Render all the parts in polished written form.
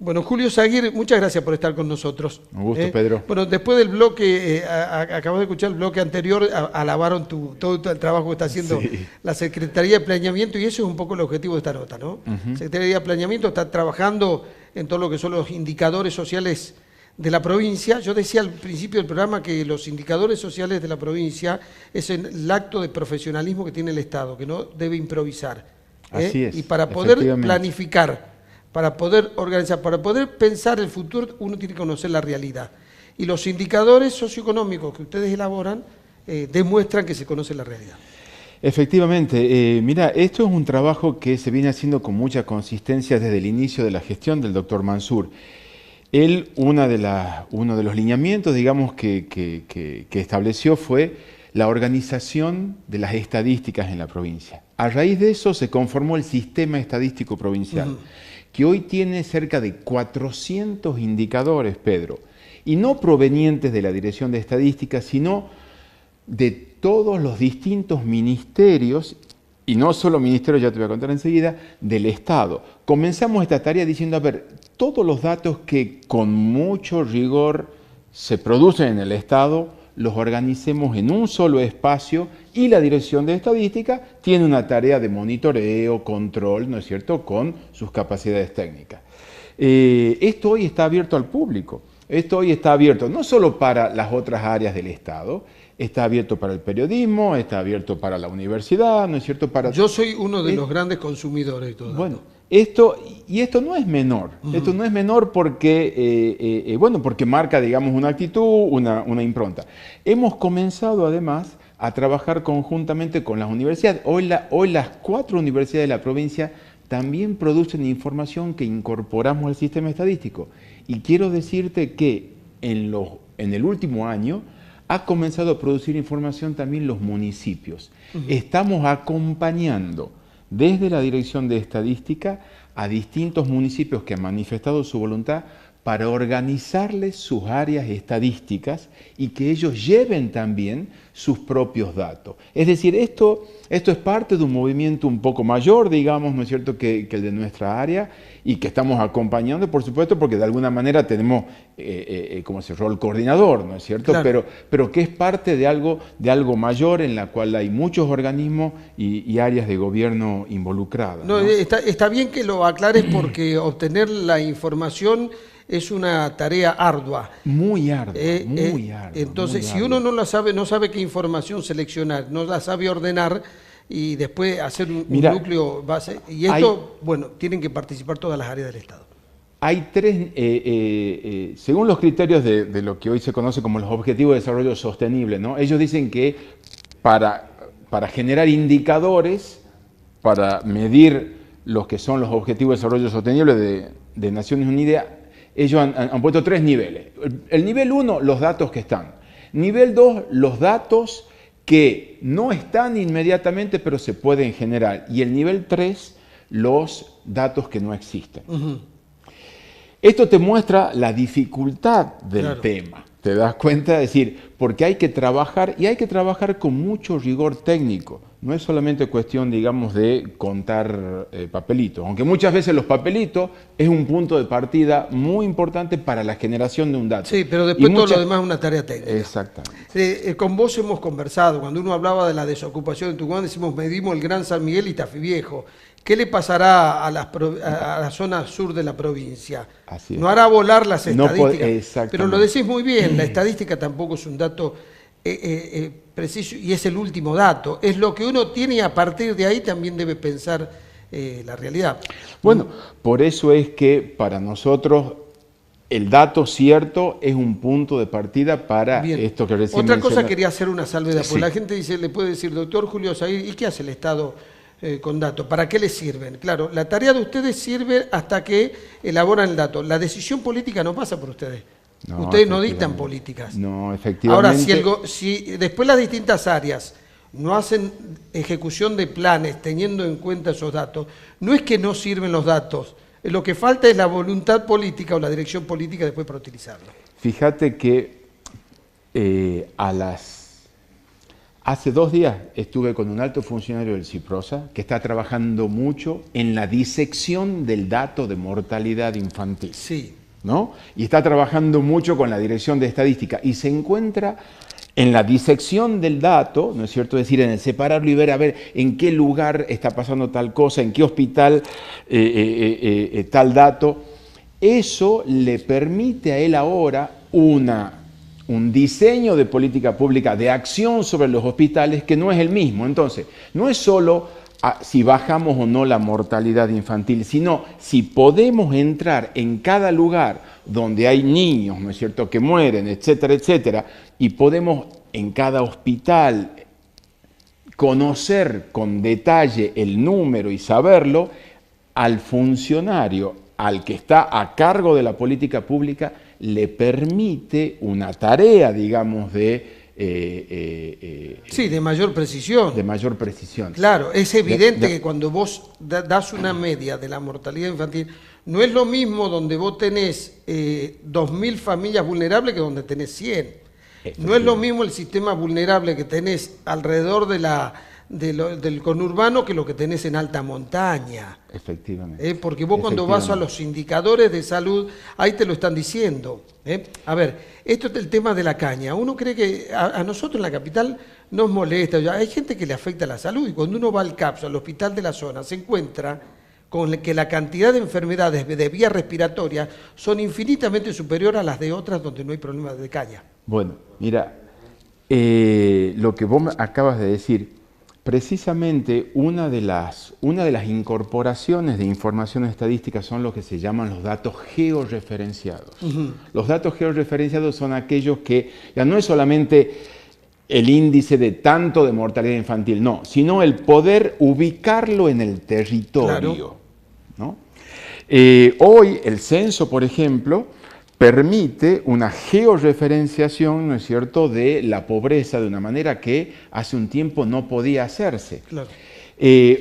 Bueno, Julio Zaguirre, muchas gracias por estar con nosotros. Un gusto, Pedro. Bueno, después del bloque, acabamos de escuchar el bloque anterior, alabaron todo el trabajo que está haciendo la Secretaría de Planeamiento, y eso es un poco el objetivo de esta nota, ¿no? Secretaría de Planeamiento está trabajando en todo lo que son los indicadores sociales de la provincia. Yo decía al principio del programa que los indicadores sociales de la provincia es el acto de profesionalismo que tiene el Estado, que no debe improvisar. Así es, y para poder planificar, para poder organizar, para poder pensar el futuro, uno tiene que conocer la realidad. Y los indicadores socioeconómicos que ustedes elaboran demuestran que se conoce la realidad. Efectivamente, mira, esto es un trabajo que se viene haciendo con mucha consistencia desde el inicio de la gestión del doctor Mansur. Él, uno de los lineamientos, digamos, que estableció fue la organización de las estadísticas en la provincia. A raíz de eso se conformó el Sistema Estadístico Provincial, que hoy tiene cerca de 400 indicadores, Pedro, y no provenientes de la Dirección de Estadística, sino de todos los distintos ministerios, y no solo ministerios, ya te voy a contar enseguida, del Estado. Comenzamos esta tarea diciendo, a ver, todos los datos que con mucho rigor se producen en el Estado, los organicemos en un solo espacio, y la Dirección de Estadística tiene una tarea de monitoreo, control, ¿no es cierto?, con sus capacidades técnicas. Esto hoy está abierto al público, esto hoy está abierto no solo para las otras áreas del Estado, está abierto para el periodismo, está abierto para la universidad, ¿no es cierto? Yo soy uno de los grandes consumidores de todo. Bueno, esto no es menor, esto no es menor porque, porque marca, digamos, una actitud, una impronta. Hemos comenzado además a trabajar conjuntamente con las universidades. Hoy las 4 universidades de la provincia también producen información que incorporamos al sistema estadístico. Y quiero decirte que en el último año ha comenzado a producir información también los municipios. Estamos acompañando desde la Dirección de Estadística a distintos municipios que han manifestado su voluntad para organizarles sus áreas estadísticas y que ellos lleven también sus propios datos. Es decir, esto es parte de un movimiento un poco mayor, digamos, ¿no es cierto?, que el de nuestra área, y que estamos acompañando, por supuesto, porque de alguna manera tenemos como ese rol coordinador, ¿no es cierto? Claro. Pero que es parte de algo mayor en la cual hay muchos organismos y áreas de gobierno involucradas, ¿no? Está bien que lo aclares, porque obtener la información es una tarea ardua. Muy ardua, muy ardua. Entonces, si uno no sabe qué información seleccionar, no la sabe ordenar y después hacer un núcleo base, y esto, tienen que participar todas las áreas del Estado. Hay 3, según los criterios de lo que hoy se conoce como los Objetivos de Desarrollo Sostenible, ¿no? Ellos dicen que para generar indicadores, para medir los que son los Objetivos de Desarrollo Sostenible de Naciones Unidas, ellos han puesto 3 niveles. El nivel 1, los datos que están. Nivel 2, los datos que no están inmediatamente, pero se pueden generar. Y el nivel 3, los datos que no existen. Esto te muestra la dificultad del tema. ¿Te das cuenta? Es decir, porque hay que trabajar, y hay que trabajar con mucho rigor técnico. No es solamente cuestión, digamos, de contar papelitos, aunque muchas veces los papelitos es un punto de partida muy importante para la generación de un dato. Sí, pero después todo lo demás es una tarea técnica. Exactamente. Con vos hemos conversado, cuando uno hablaba de la desocupación en Tucumán, decimos, medimos el Gran San Miguel y Tafí Viejo. ¿Qué le pasará a la zona sur de la provincia? Así es. No hará volar las estadísticas. No pero lo decís muy bien, la estadística tampoco es un dato preciso y es el último dato. Es lo que uno tiene, y a partir de ahí también debe pensar la realidad. Bueno, por eso es que para nosotros el dato cierto es un punto de partida para esto que recién Otra cosa, quería hacer una salvedad, porque la gente le puede decir, doctor Julio Zaguirre, ¿y qué hace el Estado con datos? ¿Para qué le sirven? Claro, la tarea de ustedes sirve hasta que elaboran el dato. La decisión política no pasa por ustedes. No, ustedes no dictan políticas. No, efectivamente. Ahora, si después las distintas áreas no hacen ejecución de planes teniendo en cuenta esos datos, no es que no sirven los datos. Lo que falta es la voluntad política o la dirección política después para utilizarlo. Fíjate que Hace 2 días estuve con un alto funcionario del CIPROSA que está trabajando mucho en la disección del dato de mortalidad infantil. Sí. ¿No? Y está trabajando mucho con la Dirección de Estadística y se encuentra en la disección del dato, ¿no es cierto? Es decir, en el separarlo y ver a ver en qué lugar está pasando tal cosa, en qué hospital tal dato. Eso le permite a él ahora un diseño de política pública de acción sobre los hospitales que no es el mismo. Entonces, no es solo si bajamos o no la mortalidad infantil, sino si podemos entrar en cada lugar donde hay niños, ¿no es cierto?, que mueren, etcétera, etcétera, y podemos en cada hospital conocer con detalle el número y saberlo, al funcionario, al que está a cargo de la política pública, le permite una tarea, digamos, sí, de mayor precisión. De mayor precisión. Claro, es evidente que cuando vos das una media de la mortalidad infantil, no es lo mismo donde vos tenés 2.000 familias vulnerables que donde tenés 100. No es lo mismo el sistema vulnerable que tenés alrededor del conurbano que lo que tenés en alta montaña. Efectivamente. Porque vos cuando vas a los indicadores de salud, ahí te lo están diciendo. A ver, esto es el tema de la caña. Uno cree que a nosotros en la capital nos molesta. Hay gente que le afecta la salud y cuando uno va al CAPS, al hospital de la zona, se encuentra con que la cantidad de enfermedades de vía respiratoria son infinitamente superior a las de otras donde no hay problemas de caña. Bueno, mira, lo que vos acabas de decir, precisamente una de las incorporaciones de información estadística son lo que se llaman los datos georreferenciados. Los datos georreferenciados son aquellos que ya no es solamente el índice de tanto de mortalidad infantil, no, sino el poder ubicarlo en el territorio. Claro. ¿No? Hoy el censo, por ejemplo, permite una georreferenciación, ¿no es cierto?, de la pobreza de una manera que hace un tiempo no podía hacerse. Claro.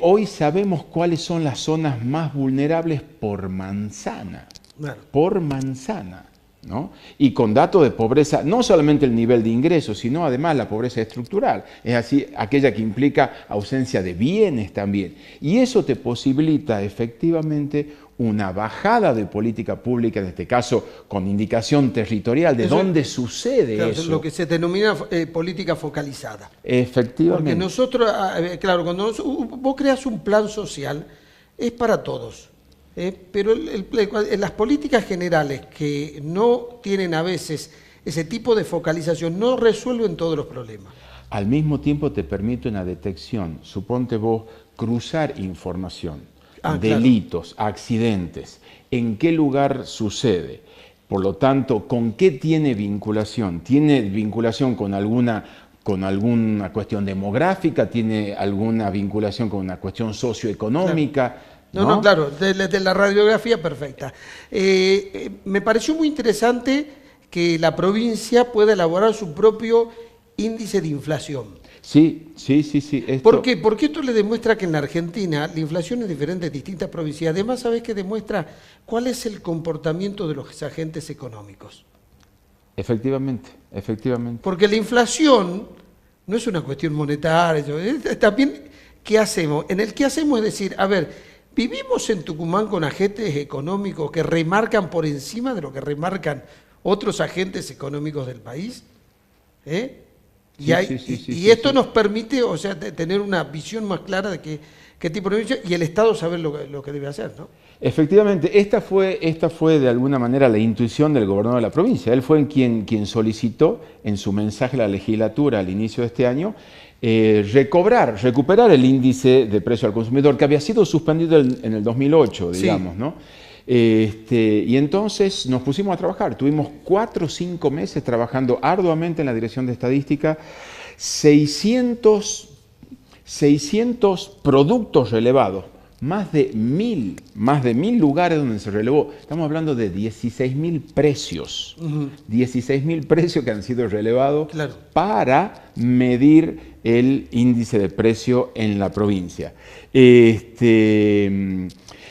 Hoy sabemos cuáles son las zonas más vulnerables por manzana. Claro. Por manzana, ¿no? Y con datos de pobreza, no solamente el nivel de ingresos, sino además la pobreza estructural, es así, aquella que implica ausencia de bienes también. Y eso te posibilita efectivamente una bajada de política pública, en este caso con indicación territorial de dónde sucede claro, eso. Lo que se denomina política focalizada. Efectivamente. Porque nosotros, claro, cuando vos creas un plan social, es para todos. Pero las políticas generales que no tienen a veces ese tipo de focalización no resuelven todos los problemas. Al mismo tiempo te permite una detección. Suponte vos cruzar información. Delitos, claro. Accidentes, en qué lugar sucede, por lo tanto, con qué tiene vinculación. ¿Tiene vinculación con alguna cuestión demográfica? ¿Tiene alguna vinculación con una cuestión socioeconómica? Claro. No, claro, de la radiografía perfecta. Me pareció muy interesante que la provincia pueda elaborar su propio índice de inflación. Sí. ¿Por qué? Porque esto le demuestra que en la Argentina la inflación es diferente en distintas provincias. Además, ¿sabés qué demuestra cuál es el comportamiento de los agentes económicos? Efectivamente. Porque la inflación no es una cuestión monetaria, también ¿qué hacemos? En el qué hacemos es decir, a ver, vivimos en Tucumán con agentes económicos que remarcan por encima de lo que remarcan otros agentes económicos del país. Y esto nos permite, o sea, tener una visión más clara de qué tipo de provincia y el Estado saber lo que debe hacer, ¿no? Efectivamente, esta fue de alguna manera la intuición del gobernador de la provincia. Él fue quien solicitó en su mensaje a la legislatura al inicio de este año recuperar el índice de precio al consumidor que había sido suspendido en el 2008, digamos, ¿no? Y entonces nos pusimos a trabajar, tuvimos 4 o 5 meses trabajando arduamente en la Dirección de Estadística, 600 productos relevados, más de 1.000 lugares donde se relevó, estamos hablando de 16.000 precios, 16.000 precios que han sido relevados para medir el índice de precio en la provincia.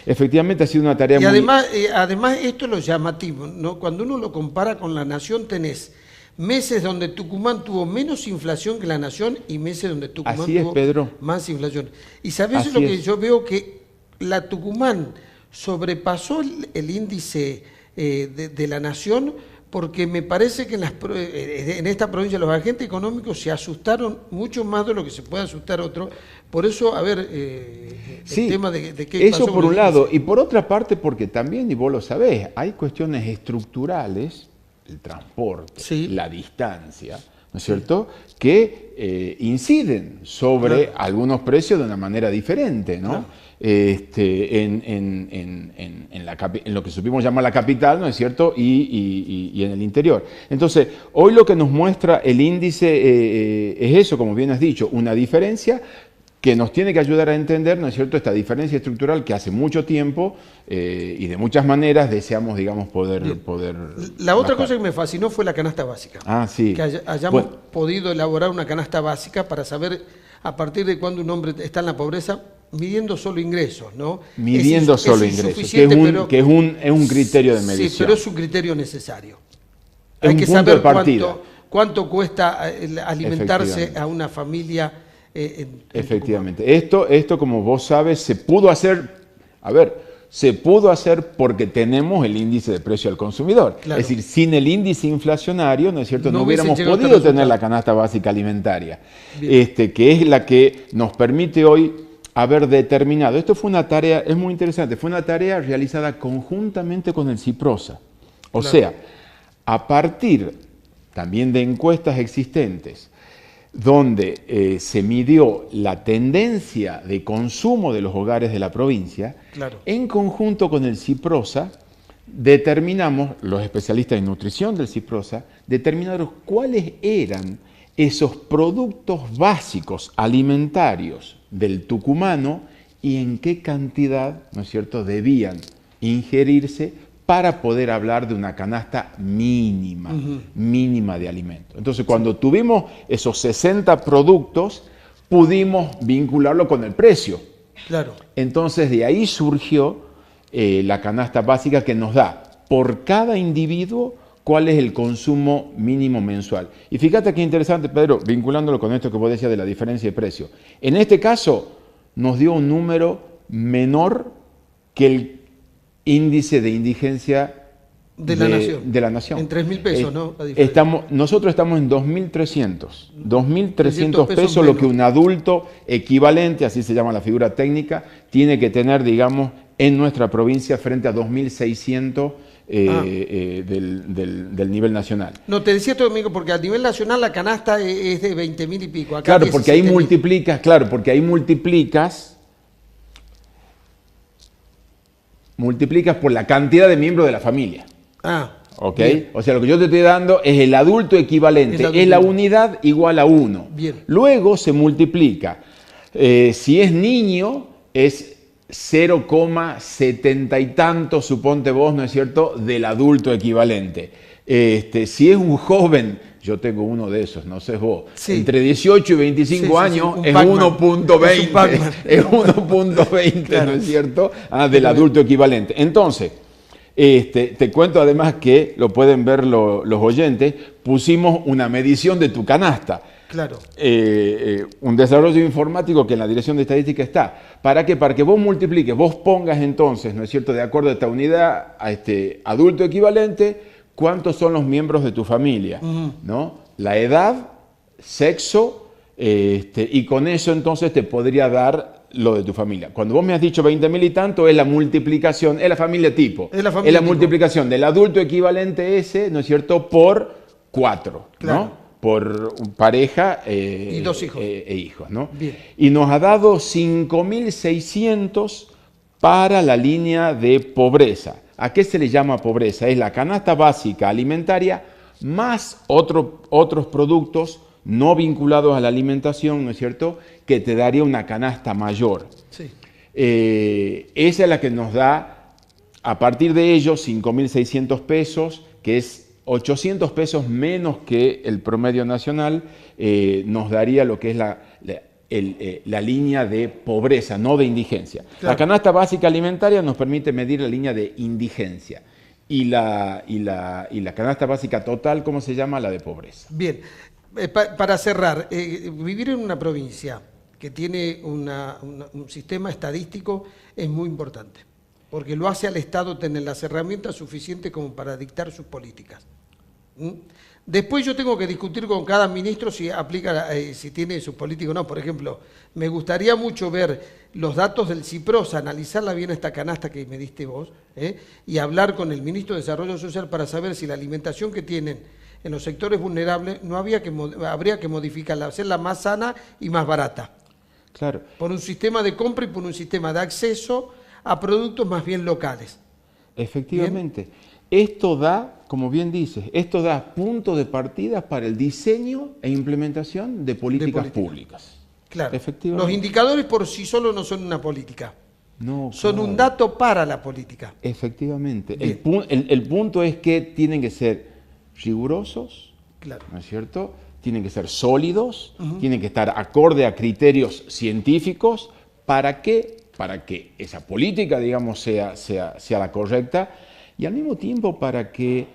Efectivamente ha sido una tarea además esto es lo llamativo, ¿no? Cuando uno lo compara con la nación tenés meses donde Tucumán tuvo menos inflación que la Nación y meses donde Tucumán tuvo Pedro. más inflación. Y ¿sabés lo que yo veo? Que la Tucumán sobrepasó el índice de la Nación, porque me parece que en esta provincia los agentes económicos se asustaron mucho más de lo que se puede asustar otro. Por eso, a ver, el tema de qué pasó. Eso por un lado. Y por otra parte, porque también, y vos lo sabés, hay cuestiones estructurales, el transporte, la distancia, ¿no es cierto?, que inciden sobre algunos precios de una manera diferente, ¿no? En lo que supimos llamar la capital, ¿no es cierto?, y en el interior. Entonces, hoy lo que nos muestra el índice es eso, como bien has dicho, una diferencia que nos tiene que ayudar a entender, ¿no es cierto?, esta diferencia estructural que hace mucho tiempo y de muchas maneras deseamos, digamos, poder La otra bajar. cosa que me fascinó fue la canasta básica. Sí. Que hayamos podido elaborar una canasta básica para saber a partir de cuándo un hombre está en la pobreza, midiendo solo ingresos, ¿no? Midiendo solo ingresos, que es un criterio de medición. Sí, pero es un criterio necesario. Es Hay que punto saber de partida. cuánto cuesta alimentarse a una familia. Efectivamente. Esto, como vos sabes, se pudo hacer, porque tenemos el índice de precio al consumidor. Claro. Es decir, sin el índice inflacionario, ¿no es cierto?, no hubiéramos hubiesen podido tener la canasta básica alimentaria, que es la que nos permite hoy haber determinado. Esto fue una tarea, es muy interesante, fue una tarea realizada conjuntamente con el CIPROSA. O sea, a partir también de encuestas existentes, donde se midió la tendencia de consumo de los hogares de la provincia, en conjunto con el CIPROSA, determinamos, los especialistas en nutrición del CIPROSA, determinaron cuáles eran esos productos básicos alimentarios del tucumano y en qué cantidad, ¿no es cierto?, debían ingerirse para poder hablar de una canasta mínima, mínima de alimentos. Entonces, cuando tuvimos esos 60 productos, pudimos vincularlo con el precio. Claro. Entonces, de ahí surgió la canasta básica que nos da por cada individuo cuál es el consumo mínimo mensual. Y fíjate qué interesante, Pedro, vinculándolo con esto que vos decías de la diferencia de precio. En este caso, nos dio un número menor que el índice de indigencia de la Nación. En 3.000 pesos, ¿no? Nosotros estamos en 2.300. 2.300 pesos, lo que un adulto equivalente, así se llama la figura técnica, tiene que tener, digamos, en nuestra provincia frente a 2.600 del nivel nacional. No, te decía esto, amigo, porque a nivel nacional la canasta es de 20.000 y pico. Acá claro, porque ahí multiplicas por la cantidad de miembros de la familia. ¿Ok? Bien. O sea, lo que yo te estoy dando es el adulto equivalente, es la unidad igual a 1. Bien. Luego se multiplica. Si es niño, es 0,70 y tanto, suponte vos, ¿no es cierto?, del adulto equivalente. Si es un joven, yo tengo uno de esos, no sé vos, entre 18 y 25 años es 1.20, es 1.20, claro, ¿no es cierto?, del adulto equivalente. Entonces, te cuento además que, lo pueden ver los oyentes, pusimos una medición de tu canasta. Claro. Un desarrollo informático que en la Dirección de Estadística está. ¿Para qué? Para que vos multipliques, vos pongas entonces, ¿no es cierto?, de acuerdo a esta unidad, a este adulto equivalente, cuántos son los miembros de tu familia, ¿no? La edad, sexo, y con eso entonces te podría dar lo de tu familia. Cuando vos me has dicho 20.000 y tanto, es la multiplicación, es la familia tipo. Es la multiplicación del adulto equivalente ese, ¿no es cierto?, por 4, claro, ¿no? Por pareja y 2 hijos. Hijos, ¿no? Bien. Y nos ha dado 5.600 para la línea de pobreza. ¿A qué se le llama pobreza? Es la canasta básica alimentaria más otros productos no vinculados a la alimentación, ¿no es cierto?, que te daría una canasta mayor. Sí. Esa es la que nos da, a partir de ellos, 5.600 pesos, que es 800 pesos menos que el promedio nacional, nos daría lo que es la línea de pobreza, no de indigencia. Claro. La canasta básica alimentaria nos permite medir la línea de indigencia. y la canasta básica total, ¿cómo se llama? La de pobreza. Bien, para cerrar, vivir en una provincia que tiene un sistema estadístico es muy importante, porque lo hace al Estado tener las herramientas suficientes como para dictar sus políticas. Después yo tengo que discutir con cada ministro si aplica, si tiene sus políticas o no. Por ejemplo, me gustaría mucho ver los datos del CIPROS, analizarla bien esta canasta que me diste vos, y hablar con el ministro de Desarrollo Social para saber si la alimentación que tienen en los sectores vulnerables habría que modificarla, hacerla más sana y más barata. Claro. Por un sistema de compra y por un sistema de acceso a productos más bien locales. Efectivamente. ¿Bien? Esto da, como bien dices, esto da punto de partida para el diseño e implementación de políticas públicas. Claro. Efectivamente. Los indicadores por sí solos no son una política. No, son claro. Un dato para la política. Efectivamente. El punto es que tienen que ser rigurosos, claro, ¿no es cierto? Tienen que ser sólidos, tienen que estar acorde a criterios científicos. ¿Para qué? Para que esa política, digamos, sea la correcta, y al mismo tiempo para que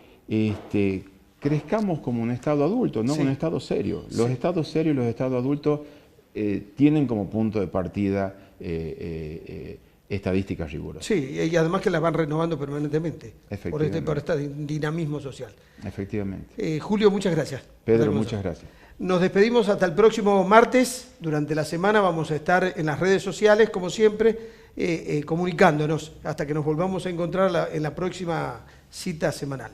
crezcamos como un Estado adulto, no un Estado serio. Los Estados serios y los Estados adultos tienen como punto de partida estadísticas rigurosas. Sí, y además que las van renovando permanentemente por este dinamismo social. Efectivamente. Julio, muchas gracias. Pedro, muchas gracias. Nos despedimos hasta el próximo martes. Durante la semana vamos a estar en las redes sociales, como siempre, comunicándonos hasta que nos volvamos a encontrar en la próxima cita semanal.